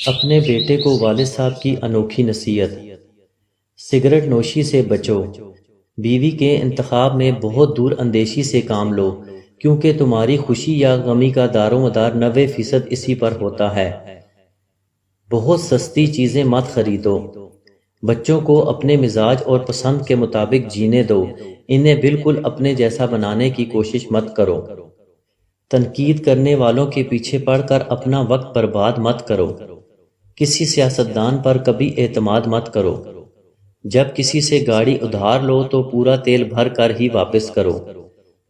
اپنے بیٹے کو والد صاحب کی انوکھی نصیحت: سگریٹ نوشی سے بچو۔ بیوی کے انتخاب میں بہت دور اندیشی سے کام لو، کیونکہ تمہاری خوشی یا غمی کا دار و مدار 90% اسی پر ہوتا ہے۔ بہت سستی چیزیں مت خریدو۔ بچوں کو اپنے مزاج اور پسند کے مطابق جینے دو، انہیں بالکل اپنے جیسا بنانے کی کوشش مت کرو۔ تنقید کرنے والوں کے پیچھے پڑ کر اپنا وقت برباد مت کرو۔ کسی سیاستدان پر کبھی اعتماد مت کرو۔ جب کسی سے گاڑی ادھار لو تو پورا تیل بھر کر ہی واپس کرو۔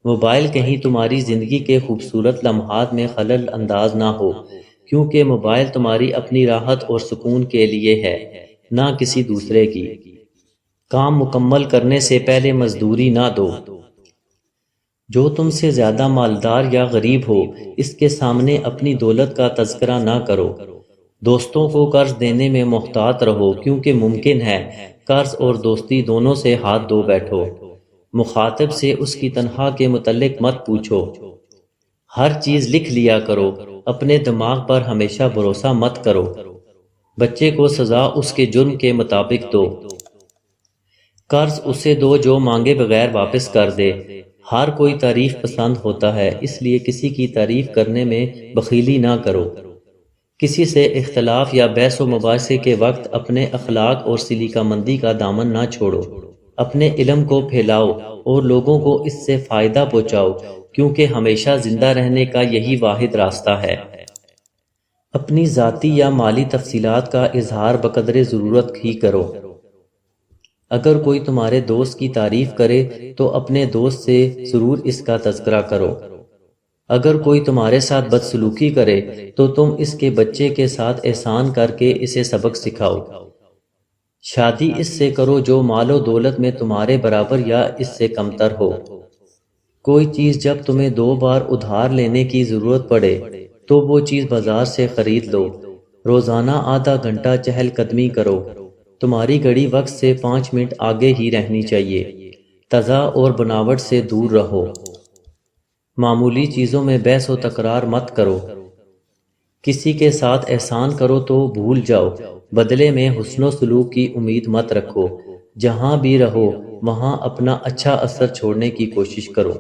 موبائل کہیں تمہاری زندگی کے خوبصورت لمحات میں خلل انداز نہ ہو، کیونکہ موبائل تمہاری اپنی راحت اور سکون کے لیے ہے، نہ کسی دوسرے کی۔ کام مکمل کرنے سے پہلے مزدوری نہ دو۔ جو تم سے زیادہ مالدار یا غریب ہو، اس کے سامنے اپنی دولت کا تذکرہ نہ کرو۔ دوستوں کو قرض دینے میں محتاط رہو، کیونکہ ممکن ہے قرض اور دوستی دونوں سے ہاتھ دھو بیٹھو۔ مخاطب سے اس کی تنخواہ کے متعلق مت پوچھو۔ ہر چیز لکھ لیا کرو، اپنے دماغ پر ہمیشہ بھروسہ مت کرو۔ بچے کو سزا اس کے جرم کے مطابق دو۔ قرض اسے دو جو مانگے بغیر واپس کر دے۔ ہر کوئی تعریف پسند ہوتا ہے، اس لیے کسی کی تعریف کرنے میں بخیلی نہ کرو۔ کسی سے اختلاف یا بحث و مباحثے کے وقت اپنے اخلاق اور سلیقہ مندی کا دامن نہ چھوڑو۔ اپنے علم کو پھیلاؤ اور لوگوں کو اس سے فائدہ پہنچاؤ، کیونکہ ہمیشہ زندہ رہنے کا یہی واحد راستہ ہے۔ اپنی ذاتی یا مالی تفصیلات کا اظہار بقدر ضرورت ہی کرو۔ اگر کوئی تمہارے دوست کی تعریف کرے تو اپنے دوست سے ضرور اس کا تذکرہ کرو۔ اگر کوئی تمہارے ساتھ بدسلوکی کرے تو تم اس کے بچے کے ساتھ احسان کر کے اسے سبق سکھاؤ۔ شادی اس سے کرو جو مال و دولت میں تمہارے برابر یا اس سے کمتر ہو۔ کوئی چیز جب تمہیں 2 بار ادھار لینے کی ضرورت پڑے تو وہ چیز بازار سے خرید لو۔ روزانہ آدھا گھنٹہ چہل قدمی کرو۔ تمہاری گھڑی وقت سے 5 منٹ آگے ہی رہنی چاہیے۔ تضاد اور بناوٹ سے دور رہو۔ معمولی چیزوں میں بحث و تکرار مت کرو۔ کسی کے ساتھ احسان کرو تو بھول جاؤ، بدلے میں حسن و سلوک کی امید مت رکھو۔ جہاں بھی رہو وہاں اپنا اچھا اثر چھوڑنے کی کوشش کرو۔